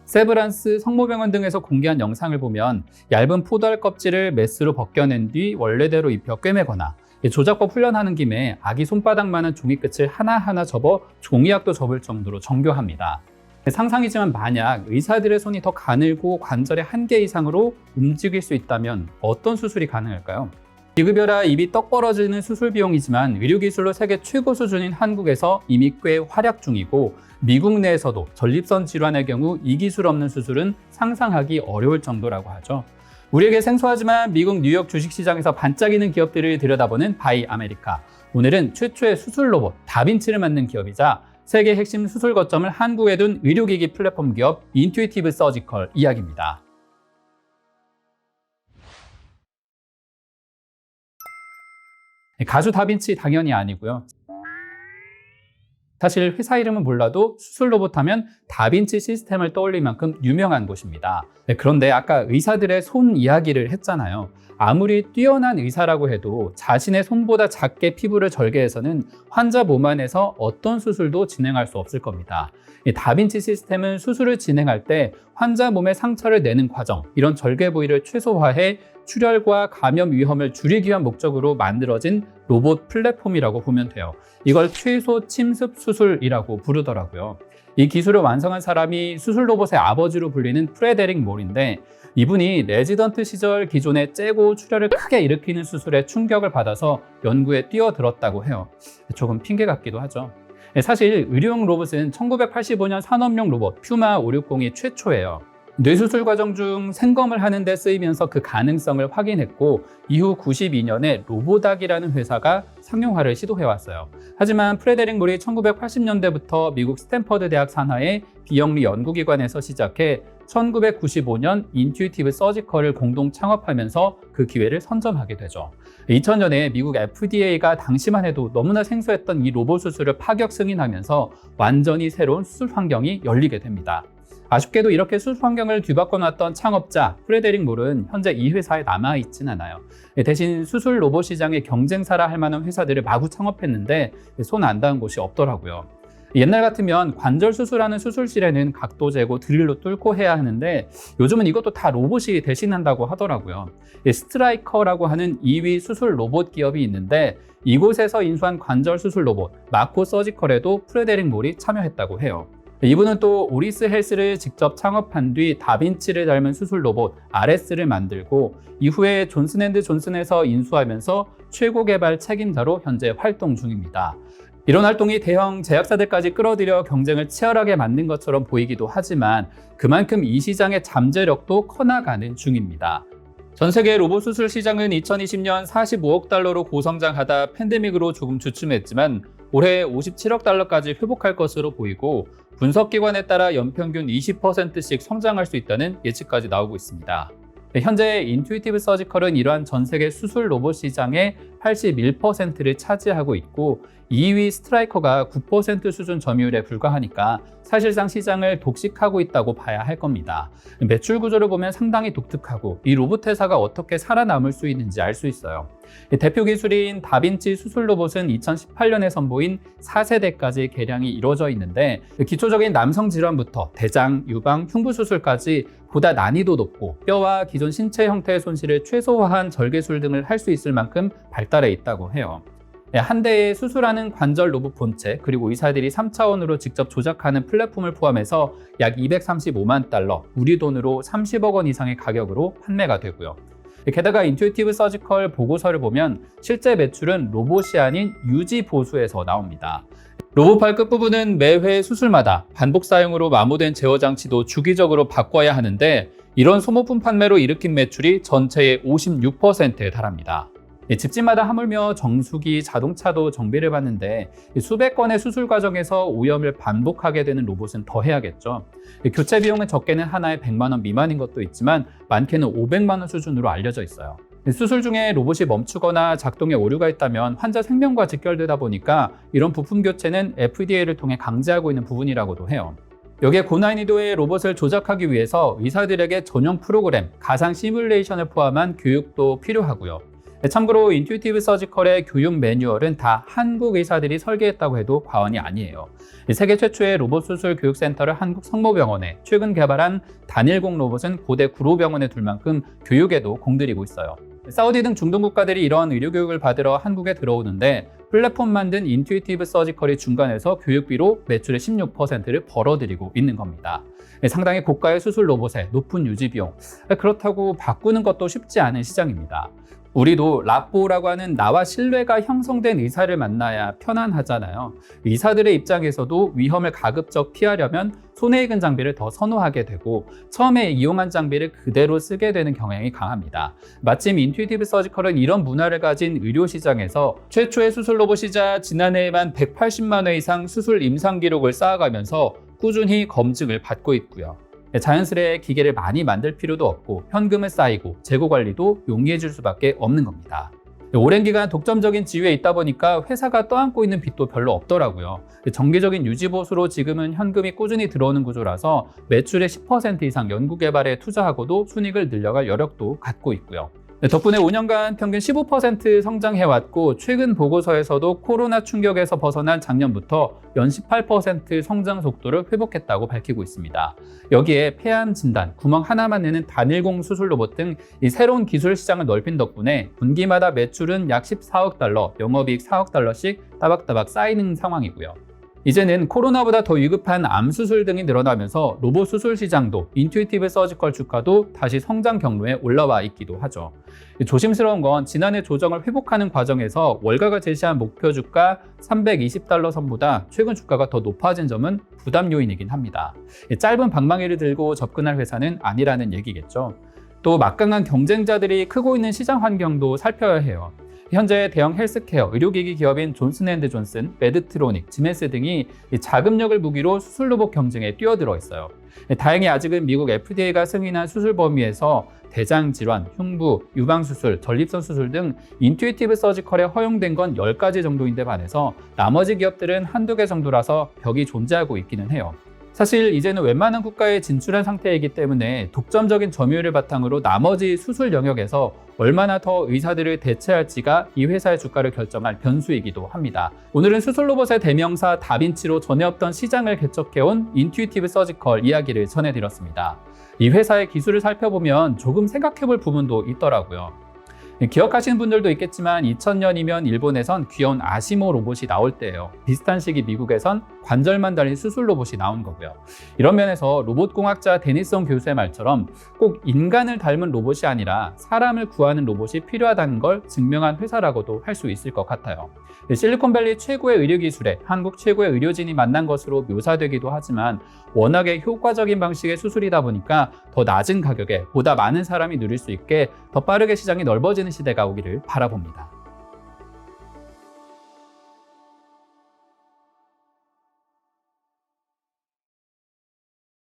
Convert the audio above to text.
세브란스, 성모병원 등에서 공개한 영상을 보면 얇은 포도알 껍질을 메스로 벗겨낸 뒤 원래대로 입혀 꿰매거나 조작법 훈련하는 김에 아기 손바닥만한 종이끝을 하나하나 접어 종이약도 접을 정도로 정교합니다. 상상이지만 만약 의사들의 손이 더 가늘고 관절의 한계 이상으로 움직일 수 있다면 어떤 수술이 가능할까요? 비급여라 입이 떡 벌어지는 수술 비용이지만 의료기술로 세계 최고 수준인 한국에서 이미 꽤 활약 중이고 미국 내에서도 전립선 질환의 경우 이 기술 없는 수술은 상상하기 어려울 정도라고 하죠. 우리에게 생소하지만 미국 뉴욕 주식시장에서 반짝이는 기업들을 들여다보는 바이 아메리카. 오늘은 최초의 수술 로봇 다빈치를 만든 기업이자 세계 핵심 수술 거점을 한국에 둔 의료기기 플랫폼 기업 인투이티브 서지컬 이야기입니다. 가수 다빈치 당연히 아니고요. 사실 회사 이름은 몰라도 수술 로봇 하면 다빈치 시스템을 떠올릴 만큼 유명한 곳입니다. 그런데 아까 의사들의 손 이야기를 했잖아요. 아무리 뛰어난 의사라고 해도 자신의 손보다 작게 피부를 절개해서는 환자 몸 안에서 어떤 수술도 진행할 수 없을 겁니다. 다빈치 시스템은 수술을 진행할 때 환자 몸에 상처를 내는 과정, 이런 절개 부위를 최소화해 출혈과 감염 위험을 줄이기 위한 목적으로 만들어진 로봇 플랫폼이라고 보면 돼요. 이걸 최소 침습 수술이라고 부르더라고요. 이 기술을 완성한 사람이 수술 로봇의 아버지로 불리는 프레데릭 몰인데, 이분이 레지던트 시절 기존의 째고 출혈을 크게 일으키는 수술에 충격을 받아서 연구에 뛰어들었다고 해요. 조금 핑계 같기도 하죠. 사실 의료용 로봇은 1985년 산업용 로봇 퓨마 560이 최초예요. 뇌수술 과정 중 생검을 하는 데 쓰이면서 그 가능성을 확인했고, 이후 92년에 로보닥이라는 회사가 상용화를 시도해왔어요. 하지만 프레데릭 몰이 1980년대부터 미국 스탠퍼드 대학 산하의 비영리 연구기관에서 시작해 1995년 인투이티브 서지컬을 공동 창업하면서 그 기회를 선점하게 되죠. 2000년에 미국 FDA가 당시만 해도 너무나 생소했던 이 로봇 수술을 파격 승인하면서 완전히 새로운 수술 환경이 열리게 됩니다. 아쉽게도 이렇게 수술 환경을 뒤바꿔 놨던 창업자 프레데릭 몰은 현재 이 회사에 남아있진 않아요. 대신 수술 로봇 시장의 경쟁사라 할 만한 회사들을 마구 창업했는데 손 안 닿은 곳이 없더라고요. 옛날 같으면 관절 수술하는 수술실에는 각도 재고 드릴로 뚫고 해야 하는데 요즘은 이것도 다 로봇이 대신한다고 하더라고요. 스트라이커라고 하는 2위 수술 로봇 기업이 있는데 이곳에서 인수한 관절 수술 로봇 마코 서지컬에도 프레데릭 몰이 참여했다고 해요. 이분은 또 오리스 헬스를 직접 창업한 뒤 다빈치를 닮은 수술 로봇 RS를 만들고 이후에 존슨앤드존슨에서 인수하면서 최고 개발 책임자로 현재 활동 중입니다. 이런 활동이 대형 제약사들까지 끌어들여 경쟁을 치열하게 만든 것처럼 보이기도 하지만 그만큼 이 시장의 잠재력도 커나가는 중입니다. 전 세계 로봇 수술 시장은 2020년 45억 달러로 고성장하다 팬데믹으로 조금 주춤했지만 올해 57억 달러까지 회복할 것으로 보이고 분석기관에 따라 연평균 20%씩 성장할 수 있다는 예측까지 나오고 있습니다. 현재 인투이티브 서지컬은 이러한 전 세계 수술 로봇 시장의 81%를 차지하고 있고 2위 스트라이커가 9% 수준 점유율에 불과하니까 사실상 시장을 독식하고 있다고 봐야 할 겁니다. 매출 구조를 보면 상당히 독특하고 이 로봇 회사가 어떻게 살아남을 수 있는지 알 수 있어요. 대표 기술인 다빈치 수술 로봇은 2018년에 선보인 4세대까지 개량이 이루어져 있는데 기초적인 남성 질환부터 대장, 유방, 흉부 수술까지 보다 난이도 높고 뼈와 기존 신체 형태의 손실을 최소화한 절개술 등을 할 수 있을 만큼 발달해 있다고 해요. 한 대에 수술하는 관절 로봇 본체 그리고 의사들이 3차원으로 직접 조작하는 플랫폼을 포함해서 약 235만 달러, 우리 돈으로 30억 원 이상의 가격으로 판매가 되고요. 게다가 인투이티브 서지컬 보고서를 보면 실제 매출은 로봇이 아닌 유지 보수에서 나옵니다. 로봇팔 끝부분은 매회 수술마다 반복 사용으로 마모된 제어 장치도 주기적으로 바꿔야 하는데 이런 소모품 판매로 일으킨 매출이 전체의 56%에 달합니다. 집집마다 하물며 정수기, 자동차도 정비를 받는데 수백 건의 수술 과정에서 오염을 반복하게 되는 로봇은 더 해야겠죠. 교체 비용은 적게는 하나에 100만 원 미만인 것도 있지만 많게는 500만 원 수준으로 알려져 있어요. 수술 중에 로봇이 멈추거나 작동에 오류가 있다면 환자 생명과 직결되다 보니까 이런 부품 교체는 FDA를 통해 강제하고 있는 부분이라고도 해요. 여기에 고난이도의 로봇을 조작하기 위해서 의사들에게 전용 프로그램, 가상 시뮬레이션을 포함한 교육도 필요하고요. 참고로 인투이티브 서지컬의 교육 매뉴얼은 다 한국 의사들이 설계했다고 해도 과언이 아니에요. 세계 최초의 로봇 수술 교육센터를 한국 성모병원에, 최근 개발한 단일공 로봇은 고대 구로병원에 둘 만큼 교육에도 공들이고 있어요. 사우디 등 중동 국가들이 이런 의료 교육을 받으러 한국에 들어오는데 플랫폼 만든 인투이티브 서지컬이 중간에서 교육비로 매출의 16%를 벌어들이고 있는 겁니다. 상당히 고가의 수술 로봇에 높은 유지 비용, 그렇다고 바꾸는 것도 쉽지 않은 시장입니다. 우리도 라뽀라고 하는 나와 신뢰가 형성된 의사를 만나야 편안하잖아요. 의사들의 입장에서도 위험을 가급적 피하려면 손해익은 장비를 더 선호하게 되고 처음에 이용한 장비를 그대로 쓰게 되는 경향이 강합니다. 마침 인투이티브 서지컬은 이런 문화를 가진 의료 시장에서 최초의 수술 로봇이자 지난해에만 180만 회 이상 수술 임상 기록을 쌓아가면서 꾸준히 검증을 받고 있고요. 자연스레 기계를 많이 만들 필요도 없고 현금을 쌓이고 재고 관리도 용이해질 수밖에 없는 겁니다. 오랜 기간 독점적인 지위에 있다 보니까 회사가 떠안고 있는 빚도 별로 없더라고요. 정기적인 유지보수로 지금은 현금이 꾸준히 들어오는 구조라서 매출의 10% 이상 연구개발에 투자하고도 순이익을 늘려갈 여력도 갖고 있고요. 덕분에 5년간 평균 15% 성장해왔고 최근 보고서에서도 코로나 충격에서 벗어난 작년부터 연 18% 성장 속도를 회복했다고 밝히고 있습니다. 여기에 폐암 진단, 구멍 하나만 내는 단일공 수술 로봇 등 이 새로운 기술 시장을 넓힌 덕분에 분기마다 매출은 약 14억 달러, 영업이익 4억 달러씩 따박따박 쌓이는 상황이고요. 이제는 코로나보다 더 위급한 암 수술 등이 늘어나면서 로봇 수술 시장도 인투이티브 서지컬 주가도 다시 성장 경로에 올라와 있기도 하죠. 조심스러운 건 지난해 조정을 회복하는 과정에서 월가가 제시한 목표 주가 320달러 선보다 최근 주가가 더 높아진 점은 부담 요인이긴 합니다. 짧은 방망이를 들고 접근할 회사는 아니라는 얘기겠죠. 또 막강한 경쟁자들이 크고 있는 시장 환경도 살펴야 해요. 현재 대형 헬스케어, 의료기기 기업인 존슨앤드존슨, 메드트로닉, 지멘스 등이 자금력을 무기로 수술 로봇 경쟁에 뛰어들어 있어요. 다행히 아직은 미국 FDA가 승인한 수술 범위에서 대장 질환, 흉부, 유방수술, 전립선 수술 등 인투이티브 서지컬에 허용된 건 10가지 정도인데 반해서 나머지 기업들은 한두 개 정도라서 벽이 존재하고 있기는 해요. 사실 이제는 웬만한 국가에 진출한 상태이기 때문에 독점적인 점유율을 바탕으로 나머지 수술 영역에서 얼마나 더 의사들을 대체할지가 이 회사의 주가를 결정할 변수이기도 합니다. 오늘은 수술 로봇의 대명사 다빈치로 전에 없던 시장을 개척해온 인투이티브 서지컬 이야기를 전해드렸습니다. 이 회사의 기술을 살펴보면 조금 생각해볼 부분도 있더라고요. 기억하시는 분들도 있겠지만 2000년이면 일본에선 귀여운 아시모 로봇이 나올 때예요. 비슷한 시기 미국에선 관절만 달린 수술 로봇이 나온 거고요. 이런 면에서 로봇공학자 데니슨 교수의 말처럼 꼭 인간을 닮은 로봇이 아니라 사람을 구하는 로봇이 필요하다는 걸 증명한 회사라고도 할 수 있을 것 같아요. 실리콘밸리 최고의 의료기술에 한국 최고의 의료진이 만난 것으로 묘사되기도 하지만 워낙에 효과적인 방식의 수술이다 보니까 더 낮은 가격에 보다 많은 사람이 누릴 수 있게 더 빠르게 시장이 넓어지는 시대가 오기를 바라봅니다.